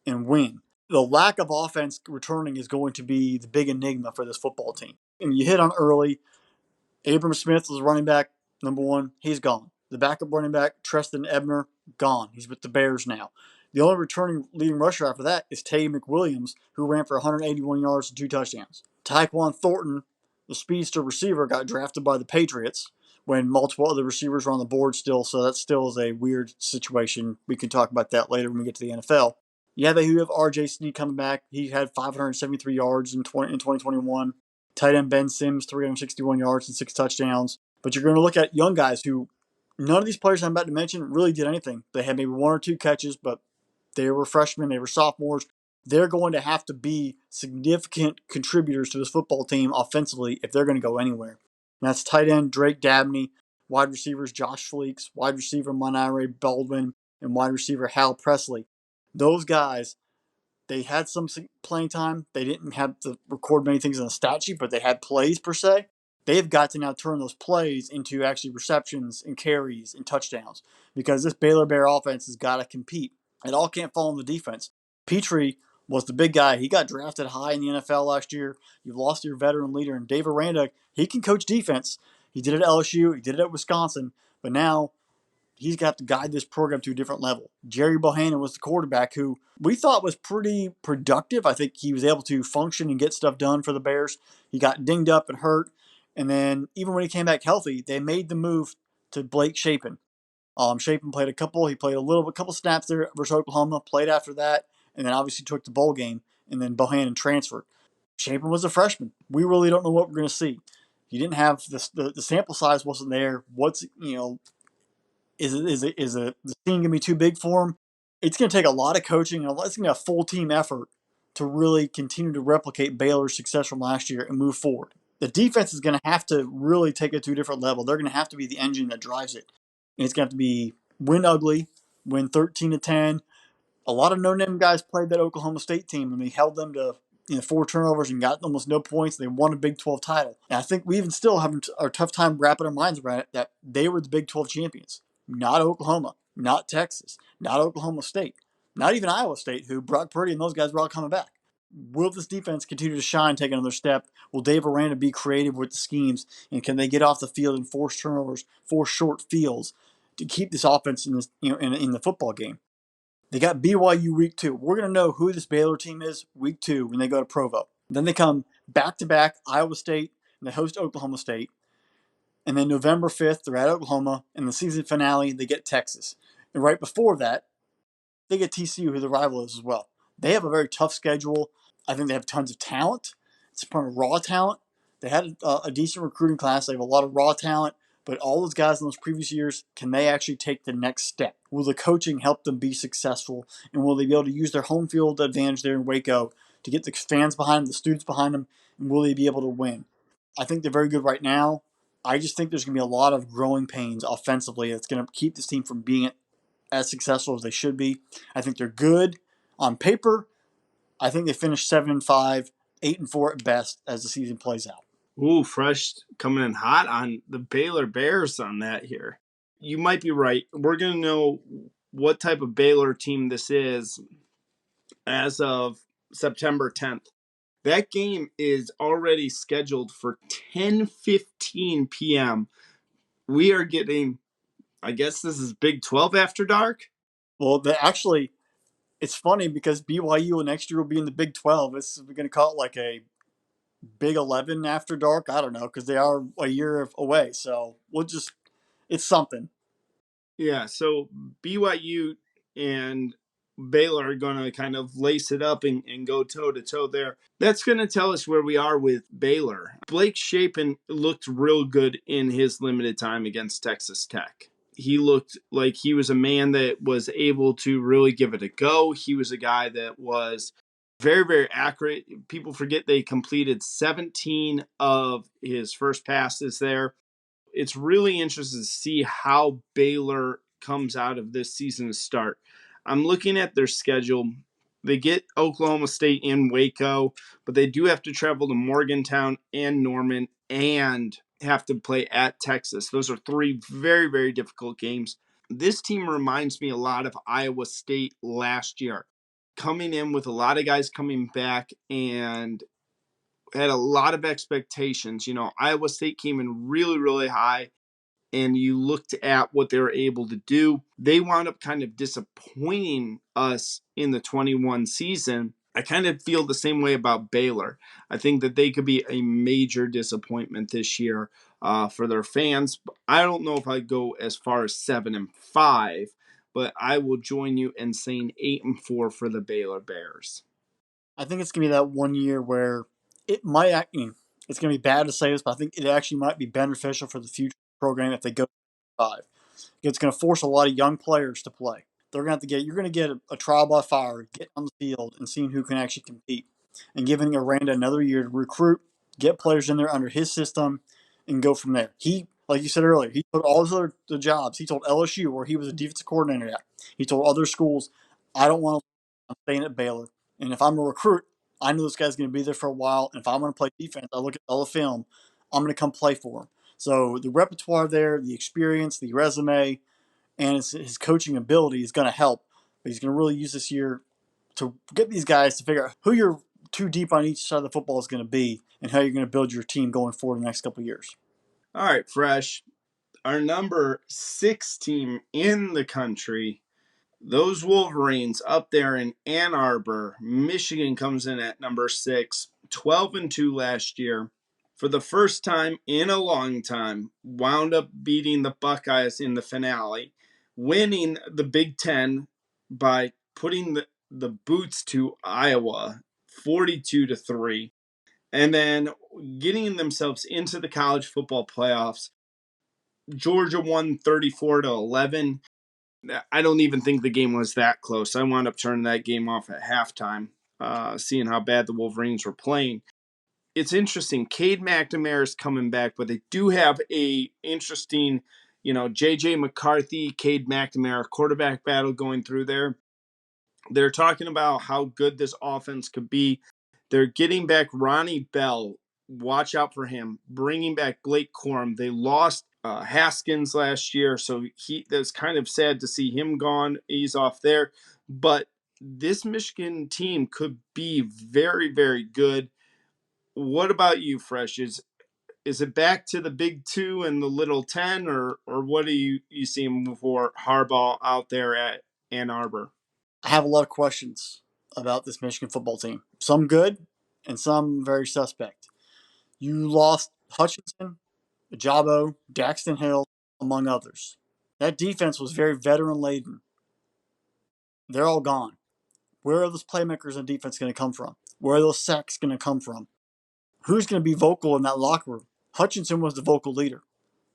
and win. The lack of offense returning is going to be the big enigma for this football team. And you hit on early, Abram Smith was running back number one. He's gone. The backup running back, Treston Ebner, gone. He's with the Bears now. The only returning leading rusher after that is Tay McWilliams, who ran for 181 yards and 2 touchdowns. Tyquan Thornton, the speedster receiver, got drafted by the Patriots when multiple other receivers were on the board still, so that still is a weird situation. We can talk about that later when we get to the NFL. Yeah, they have R.J. Sneed coming back. He had 573 yards in 2021. Tight end Ben Sims, 361 yards and 6 touchdowns. But you're going to look at young guys who none of these players I'm about to mention really did anything. They had maybe 1 or 2 catches, but they were freshmen, they were sophomores. They're going to have to be significant contributors to this football team offensively if they're going to go anywhere. And that's tight end Drake Dabney, wide receivers Josh Fleeks, wide receiver Monire Baldwin, and wide receiver Hal Presley. Those guys, they had some playing time. They didn't have to record many things on the stat sheet, but they had plays per se. They've got to now turn those plays into actually receptions and carries and touchdowns because this Baylor Bear offense has got to compete. It all can't fall on the defense. Petrie was the big guy. He got drafted high in the NFL last year. You've lost your veteran leader, and Dave Aranda, he can coach defense. He did it at LSU. He did it at Wisconsin. But now he's got to guide this program to a different level. Jerry Bohannon was the quarterback who we thought was pretty productive. I think he was able to function and get stuff done for the Bears. He got dinged up and hurt. And then even when he came back healthy, they made the move to Blake Shapen. Shapen played he played a couple snaps there versus Oklahoma, played after that, and then obviously took the bowl game, and then Bohannon transferred. Shapen was a freshman. We really don't know what we're going to see. You didn't have the sample size wasn't there. Is the team going to be too big for him? It's going to take a lot of coaching and it's going to be a full team effort to really continue to replicate Baylor's success from last year and move forward. The defense is going to have to really take it to a different level. They're going to have to be the engine that drives it. And it's going to have to be win ugly, win 13-10. A lot of no-name guys played that Oklahoma State team, and they held them to 4 turnovers and got almost no points. They won a Big 12 title. And I think we even still have a tough time wrapping our minds around it that they were the Big 12 champions. Not Oklahoma, not Texas, not Oklahoma State, not even Iowa State, who Brock Purdy and those guys were all coming back. Will this defense continue to shine, take another step? Will Dave Aranda be creative with the schemes? And can they get off the field and force turnovers, force short fields to keep this offense in this, in the football game? They got BYU week 2. We're going to know who this Baylor team is week 2 when they go to Provo. Then they come back-to-back Iowa State, and they host Oklahoma State. And then November 5th, they're at Oklahoma. And the season finale, they get Texas. And right before that, they get TCU, who the rival is as well. They have a very tough schedule. I think they have tons of talent. It's from raw talent. They had a decent recruiting class. They have a lot of raw talent. But all those guys in those previous years, can they actually take the next step? Will the coaching help them be successful? And will they be able to use their home field advantage there in Waco to get the fans behind them, the students behind them, and will they be able to win? I think they're very good right now. I just think there's going to be a lot of growing pains offensively that's going to keep this team from being as successful as they should be. I think they're good on paper. I think they finished 7-5, 8-4 at best as the season plays out.
Ooh, fresh coming in hot on the Baylor Bears on that here. You might be right. We're going to know what type of Baylor team this is as of September 10th. That game is already scheduled for 10:15 p.m. We are getting, I guess this is Big 12 after dark?
Well, it's funny because BYU next year will be in the Big 12. We're going to call it like a Big 11 after dark. I don't know because they are a year away. So it's something.
Yeah, so BYU and Baylor are going to kind of lace it up and go toe-to-toe there. That's going to tell us where we are with Baylor. Blake Shapen looked real good in his limited time against Texas Tech. He looked like he was a man that was able to really give it a go. He was a guy that was very, very accurate. People forget they completed 17 of his first passes there. It's really interesting to see how Baylor comes out of this season to start. I'm looking at their schedule. They get Oklahoma State in Waco, but they do have to travel to Morgantown and Norman and have to play at Texas. Those are 3 very, very difficult games. This team reminds me a lot of Iowa State last year, coming in with a lot of guys coming back and had a lot of expectations. Iowa State came in really, really high, and you looked at what they were able to do. They wound up kind of disappointing us in the 21 season. I kind of feel the same way about Baylor. I think that they could be a major disappointment this year for their fans. I don't know if I'd go as far as 7-5, but I will join you in saying 8-4 for the Baylor Bears.
I think it's going to be that one year where it might, it's going to be bad to say this, but I think it actually might be beneficial for the future program if they go 5. It's going to force a lot of young players to play. They're going to have to you're going to get a trial by fire, get on the field and seeing who can actually compete, and giving Aranda another year to recruit, get players in there under his system, and go from there. He, like you said earlier, he took all his other the jobs. He told LSU, where he was a defensive coordinator at. He told other schools, I don't want to, I'm staying at Baylor. And if I'm a recruit, I know this guy's going to be there for a while. And if I'm going to play defense, I look at all the film, I'm going to come play for him. So the repertoire there, the experience, the resume, and his coaching ability is going to help. But he's going to really use this year to get these guys to figure out who you're too deep on each side of the football is going to be and how you're going to build your team going forward in the next couple of years.
All right, Fresh. Our number 6 team in the country, those Wolverines up there in Ann Arbor. Michigan comes in at number 6, 12-2 last year. For the first time in a long time, wound up beating the Buckeyes in the finale, winning the Big Ten by putting the boots to Iowa 42-3, and then getting themselves into the college football playoffs. Georgia won 34-11. I don't even think the game was that close. I wound up turning that game off at halftime, seeing how bad the Wolverines were playing. It's interesting. Cade McNamara is coming back, but they do have a interesting, J.J. McCarthy, Cade McNamara quarterback battle going through there. They're talking about how good this offense could be. They're getting back Ronnie Bell. Watch out for him. Bringing back Blake Corum. They lost Haskins last year, so that's kind of sad to see him gone. He's off there. But this Michigan team could be very, very good. What about you, Fresh? Is it back to the Big Two and the Little 10, or what are you seeing for Harbaugh out there at Ann Arbor?
I have a lot of questions about this Michigan football team. Some good and some very suspect. You lost Hutchinson, Ajabo, Daxton Hill, among others. That defense was very veteran laden. They're all gone. Where are those playmakers on defense going to come from? Where are those sacks going to come from? Who's going to be vocal in that locker room? Hutchinson was the vocal leader.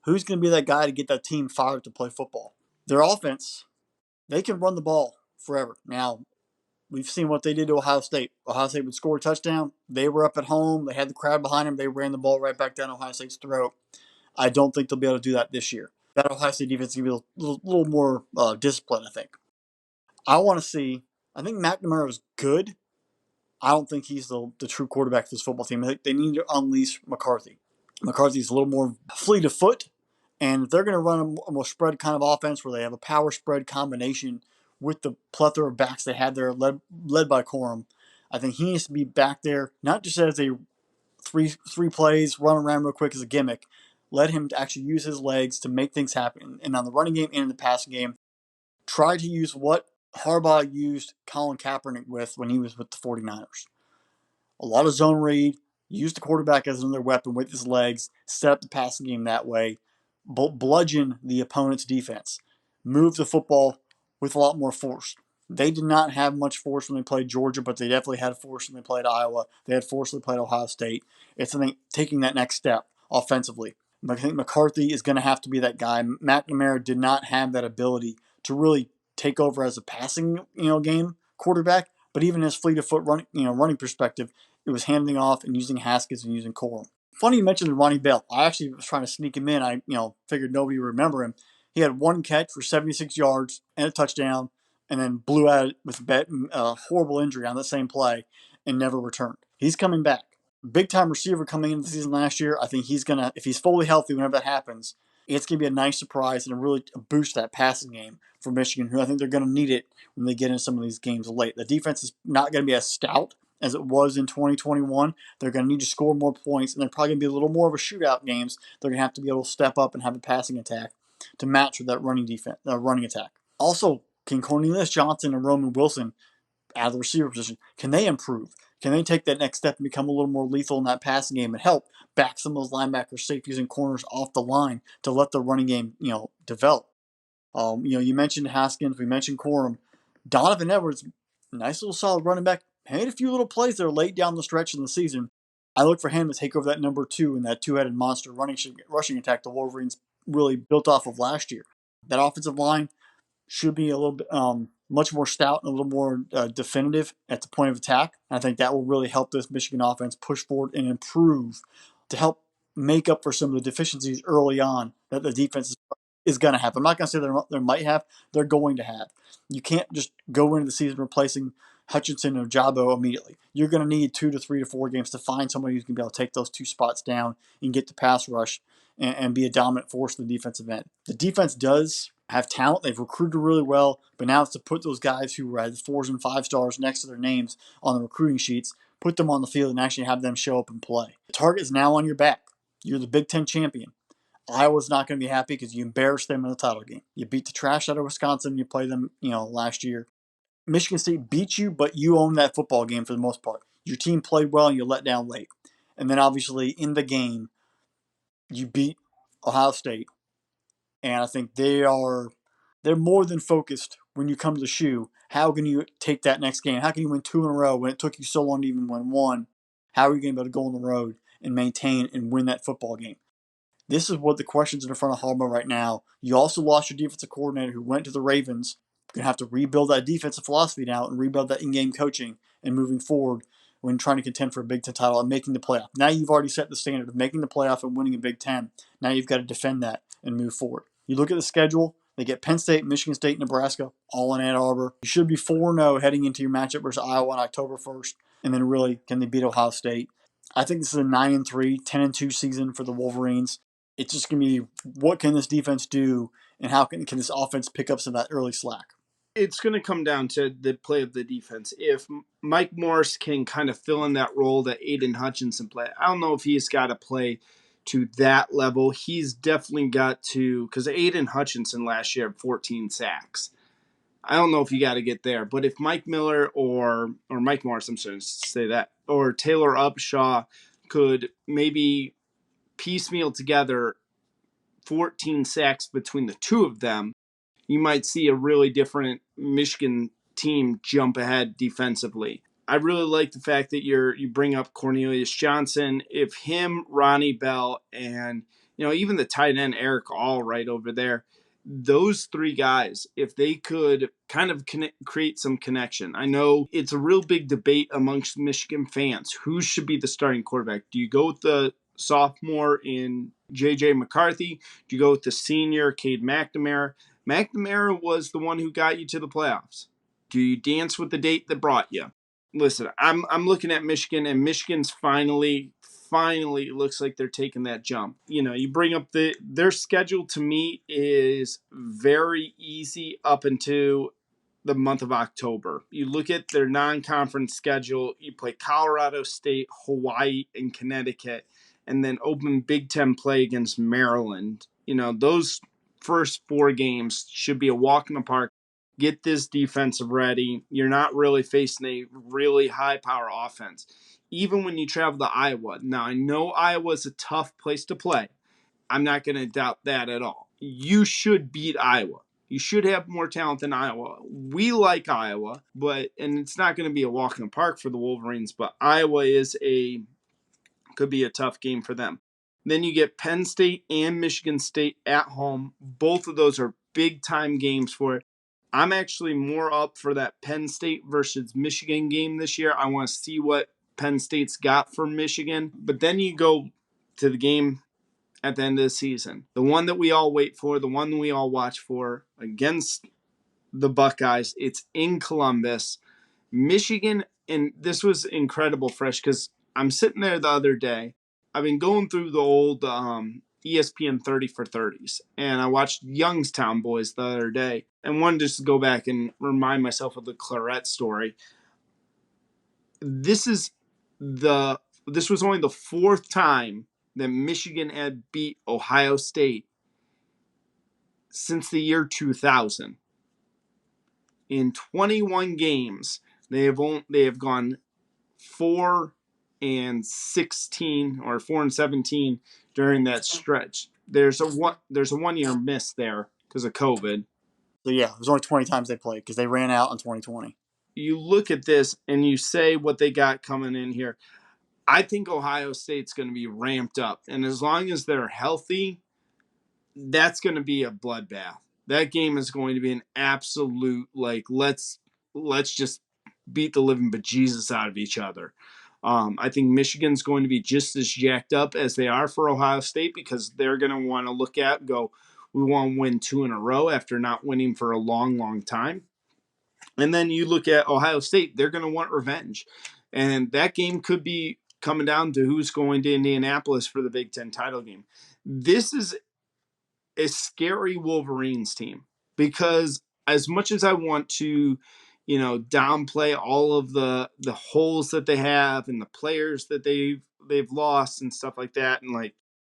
Who's going to be that guy to get that team fired to play football? Their offense, they can run the ball forever. Now, we've seen what they did to Ohio State. Ohio State would score a touchdown. They were up at home. They had the crowd behind them. They ran the ball right back down Ohio State's throat. I don't think they'll be able to do that this year. That Ohio State defense is going to be a little more disciplined, I think. I want to see. I think McNamara is good. I don't think he's the true quarterback for this football team. I think they need to unleash McCarthy. McCarthy's a little more fleet of foot, and if they're going to run a more spread kind of offense where they have a power spread combination with the plethora of backs they had there, led by Corum, I think he needs to be back there, not just as a three plays, run around real quick as a gimmick. Let him to actually use his legs to make things happen. And on the running game and in the passing game, try to use what Harbaugh used Colin Kaepernick with when he was with the 49ers. A lot of zone read, use the quarterback as another weapon with his legs, set up the passing game that way, bludgeon the opponent's defense, move the football with a lot more force. They did not have much force when they played Georgia, but they definitely had force when they played Iowa. They had force when they played Ohio State. It's something taking that next step offensively. I think McCarthy is going to have to be that guy. McNamara did not have that ability to really take over as a passing, game quarterback. But even his fleet of foot running perspective, it was handing off and using Haskins and using Corum. Funny you mentioned Ronnie Bell. I actually was trying to sneak him in. I figured nobody would remember him. He had one catch for 76 yards and a touchdown, and then blew out with a horrible injury on the same play and never returned. He's coming back. Big time receiver coming into the season last year. I think he's gonna, if he's fully healthy, whenever that happens, It's going to be a nice surprise and really boost that passing game for Michigan, who I think they're going to need it when they get in some of these games late. The defense is not going to be as stout as it was in 2021. They're going to need to score more points, and they're probably going to be a little more of a shootout games. They're going to have to be able to step up and have a passing attack to match with that running attack. Also, can Cornelius Johnson and Roman Wilson out of the receiver position, can they improve? Can they take that next step and become a little more lethal in that passing game and help back some of those linebackers, safeties, and corners off the line to let the running game, develop? You mentioned Haskins, we mentioned Corum, Donovan Edwards, nice little solid running back, made a few little plays that are late down the stretch in the season. I look for him to take over that number two and that two-headed monster rushing attack the Wolverines really built off of last year. That offensive line should be a little bit much more stout and a little more definitive at the point of attack. And I think that will really help this Michigan offense push forward and improve to help make up for some of the deficiencies early on that the defense is going to have. I'm not going to say they might have, they're going to have. You can't just go into the season replacing Hutchinson or Jabo immediately. You're going to need 2 to 3 to 4 games to find somebody who's going to be able to take those two spots down and get the pass rush and be a dominant force in the defensive end. The defense does have talent. They've recruited really well, but now it's to put those guys who had 4s and 5 stars next to their names on the recruiting sheets, put them on the field, and actually have them show up and play. The target is now on your back. You're the Big Ten champion. Iowa's not going to be happy because you embarrassed them in the title game. You beat the trash out of Wisconsin. You played them, last year. Michigan State beat you, but you owned that football game for the most part. Your team played well, and you let down late. And then obviously in the game, you beat Ohio State, and I think they're more than focused when you come to the shoe. How can you take that next game? How can you win 2 in a row when it took you so long to even win one? How are you going to be able to go on the road and maintain and win that football game? This is what the questions in front of Harbaugh right now. You also lost your defensive coordinator who went to the Ravens. You're going to have to rebuild that defensive philosophy now and rebuild that in-game coaching and moving forward when trying to contend for a Big Ten title and making the playoff. Now you've already set the standard of making the playoff and winning a Big Ten. Now you've got to defend that and move forward. You look at the schedule. They get Penn State, Michigan State, Nebraska, all in Ann Arbor. You should be 4-0 heading into your matchup versus Iowa on October 1st. And then really, can they beat Ohio State? I think this is a 9-3, 10-2 season for the Wolverines. It's just going to be what can this defense do and how can this offense pick up some of that early slack?
It's going to come down to the play of the defense. If Mike Morris can kind of fill in that role that Aiden Hutchinson played, I don't know if he's got to play to that level. He's definitely got to, because Aiden Hutchinson last year had 14 sacks. I don't know if you got to get there, but if Mike Miller or Mike Morris, I'm sorry to say that, or Taylor Upshaw could maybe piecemeal together 14 sacks between the two of them, you might see a really different Michigan team jump ahead defensively. I really like the fact that you bring up Cornelius Johnson. If him, Ronnie Bell, and even the tight end Eric Allright over there, those three guys, if they could kind of create some connection. I know it's a real big debate amongst Michigan fans. Who should be the starting quarterback? Do you go with the sophomore in J.J. McCarthy? Do you go with the senior Cade McNamara? McNamara was the one who got you to the playoffs. Do you dance with the date that brought you? Listen, I'm looking at Michigan, and Michigan's finally looks like they're taking that jump. You bring up their schedule to me is very easy up until the month of October. You look at their non-conference schedule, you play Colorado State, Hawaii, and Connecticut, and then open Big Ten play against Maryland. Those first 4 games should be a walk in the park. Get this defensive ready. You're not really facing a really high-power offense. Even when you travel to Iowa. Now, I know Iowa's a tough place to play. I'm not going to doubt that at all. You should beat Iowa. You should have more talent than Iowa. We like Iowa, and it's not going to be a walk in the park for the Wolverines, but Iowa could be a tough game for them. Then you get Penn State and Michigan State at home. Both of those are big-time games for it. I'm actually more up for that Penn State versus Michigan game this year. I want to see what Penn State's got for Michigan. But then you go to the game at the end of the season. The one that we all wait for, the one we all watch for against the Buckeyes. It's in Columbus. Michigan, and this was incredible fresh because I'm sitting there the other day. I've been going through the old ESPN 30 for 30s, and I watched Youngstown Boys the other day, and wanted just to go back and remind myself of the Claret story. This is this was only the fourth time that Michigan had beat Ohio State since the year 2000. In 21 games, they have gone 4-16 or 4-17 during that stretch. There's a 1 year miss there because of COVID.
So yeah, there's only 20 times they played because they ran out in 2020.
You look at this and you say what they got coming in here. I think Ohio State's going to be ramped up, and as long as they're healthy, that's going to be a bloodbath. That game is going to be an absolute let's just beat the living bejesus out of each other. I think Michigan's going to be just as jacked up as they are for Ohio State, because they're going to want to look at go, we want to win 2 in a row after not winning for a long, long time. And then you look at Ohio State, they're going to want revenge. And that game could be coming down to who's going to Indianapolis for the Big Ten title game. This is a scary Wolverines team, because as much as I want to, downplay all of the holes that they have and the players that they've lost and stuff like that, and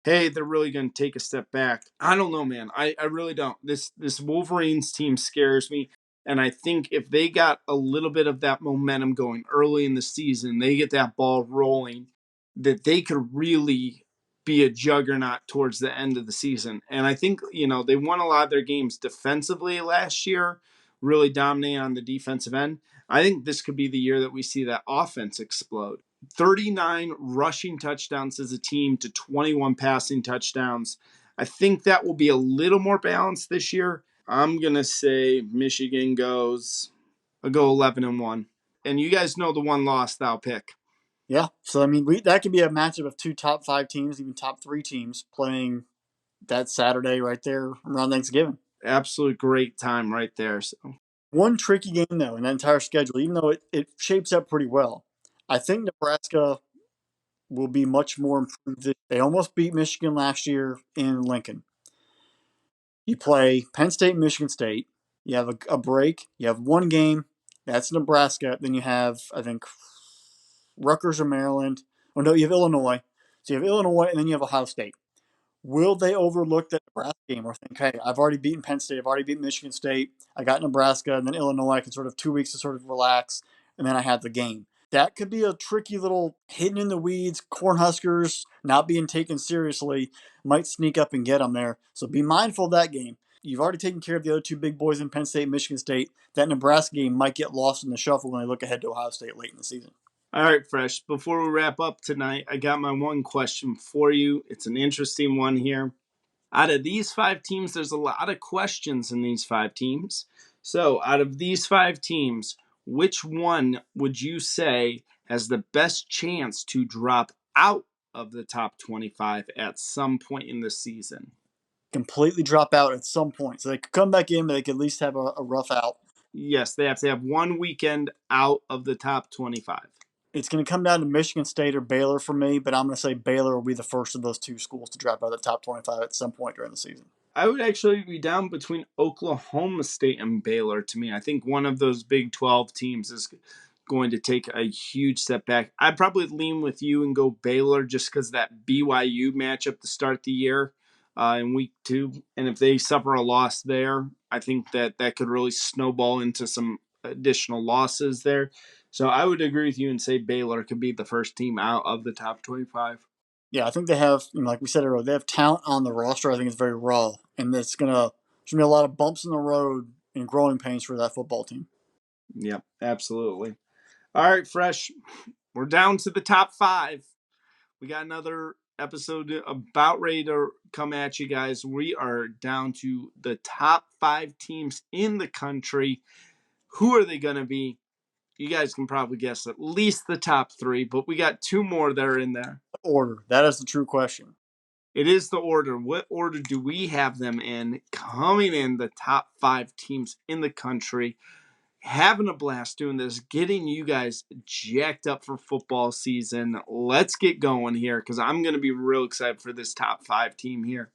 hey, they're really going to take a step back. I don't know, man. I really don't. This Wolverines team scares me. And I think if they got a little bit of that momentum going early in the season, they get that ball rolling, that they could really be a juggernaut towards the end of the season. And I think, they won a lot of their games defensively last year, really dominating on the defensive end. I think this could be the year that we see that offense explode. 39 rushing touchdowns as a team to 21 passing touchdowns. I think that will be a little more balanced this year. I'm going to say Michigan goes, I'll go 11-1. And you guys know the one loss that I'll pick.
Yeah, so I mean, that could be a matchup of 2 top 5 teams, even top 3 teams playing that Saturday right there around Thanksgiving.
Absolute great time right there. So
one tricky game though in that entire schedule, even though it shapes up pretty well. I think Nebraska will be much more improved. They almost beat Michigan last year in Lincoln. You play Penn State, Michigan State. You have a break. You have one game. That's Nebraska. Then you have, I think, Rutgers or Maryland. Oh, no, you have Illinois. So you have Illinois, and then you have Ohio State. Will they overlook that Nebraska game or think, hey, I've already beaten Penn State, I've already beaten Michigan State, I got Nebraska, and then Illinois, I can sort of 2 weeks to sort of relax, and then I have the game. That could be a tricky little hidden in the weeds, Cornhuskers not being taken seriously, might sneak up and get them there. So be mindful of that game. You've already taken care of the other 2 big boys in Penn State and Michigan State. That Nebraska game might get lost in the shuffle when they look ahead to Ohio State late in the season.
All right, Fresh. Before we wrap up tonight, I got my one question for you. It's an interesting one here. Out of these 5 teams, there's a lot of questions in these 5 teams. So out of these 5 teams, which one would you say has the best chance to drop out of the top 25 at some point in the season?
Completely drop out at some point. So they could come back in, but they could at least have a rough out.
Yes, they have to have one weekend out of the top 25.
It's going to come down to Michigan State or Baylor for me, but I'm going to say Baylor will be the first of those 2 schools to drop out of the top 25 at some point during the season.
I would actually be down between Oklahoma State and Baylor to me. I think one of those Big 12 teams is going to take a huge step back. I'd probably lean with you and go Baylor just because that BYU matchup to start the year in week 2. And if they suffer a loss there, I think that could really snowball into some additional losses there. So I would agree with you and say Baylor could be the first team out of the top 25.
Yeah, I think they have, like we said earlier, they have talent on the roster. I think it's very raw, and there's gonna be a lot of bumps in the road and growing pains for that football team.
Yep, absolutely. All right, Fresh. We're down to the top 5. We got another episode about ready to come at you guys. We are down to the top 5 teams in the country. Who are they going to be? You guys can probably guess at least the top 3, but we got 2 more that are in there.
Order. That is the true question.
It is the order. What order do we have them in coming in the top 5 teams in the country? having a blast doing this, getting you guys jacked up for football season. Let's get going here because I'm going to be real excited for this top 5 team here.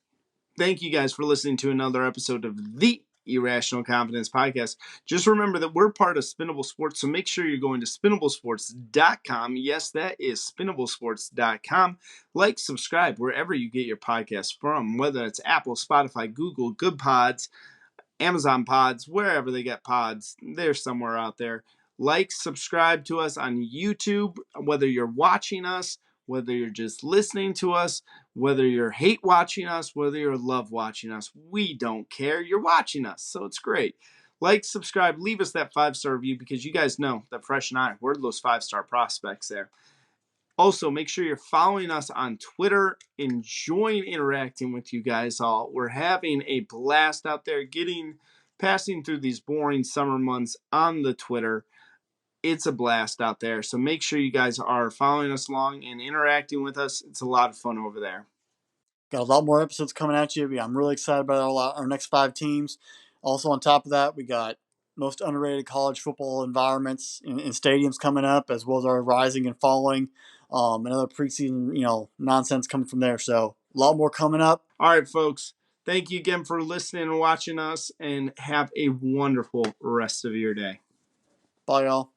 Thank you guys for listening to another episode of the Irrational Confidence Podcast. Just remember that we're part of Spinnable Sports, so make sure you're going to spinnablesports.com. Yes, that is spinnablesports.com. Like, subscribe wherever you get your podcasts from, whether it's Apple, Spotify, Google, Good Pods, Amazon Pods, wherever they get pods, they're somewhere out there. Like, subscribe to us on YouTube, whether you're watching us, whether you're just listening to us, whether you're hate watching us, whether you're love watching us. We don't care. You're watching us, so it's great. Like, subscribe, leave us that 5-star review because you guys know that Fresh and I, we're those 5-star prospects there. Also, make sure you're following us on Twitter, enjoying interacting with you guys all. We're having a blast out there passing through these boring summer months on the Twitter. It's a blast out there. So make sure you guys are following us along and interacting with us. It's a lot of fun over there.
Got a lot more episodes coming at you. I'm really excited about our next 5 teams. Also, on top of that, we got most underrated college football environments in stadiums coming up, as well as our rising and falling, and other preseason, nonsense coming from there. So a lot more coming up.
All right, folks. Thank you again for listening and watching us, and have a wonderful rest of your day.
Bye, y'all.